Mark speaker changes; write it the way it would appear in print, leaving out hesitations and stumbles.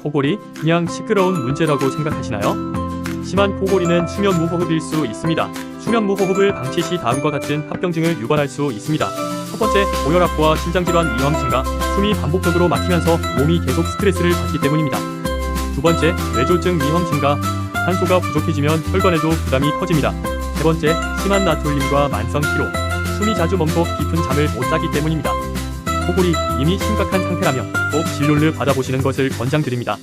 Speaker 1: 코골이 그냥 시끄러운 문제라고 생각하시나요? 심한 코골이는 수면 무호흡일 수 있습니다. 수면 무호흡을 방치 시 다음과 같은 합병증을 유발할 수 있습니다. 첫 번째, 고혈압과 심장질환 위험 증가, 숨이 반복적으로 막히면서 몸이 계속 스트레스를 받기 때문입니다. 두 번째, 뇌졸중 위험 증가, 산소가 부족해지면 혈관에도 부담이 커집니다. 세 번째, 심한 나트륨과 만성 피로, 숨이 자주 멈고 깊은 잠을 못 자기 때문입니다. 코골이 이미 심각한 상태라면 꼭 진료를 받아보시는 것을 권장드립니다.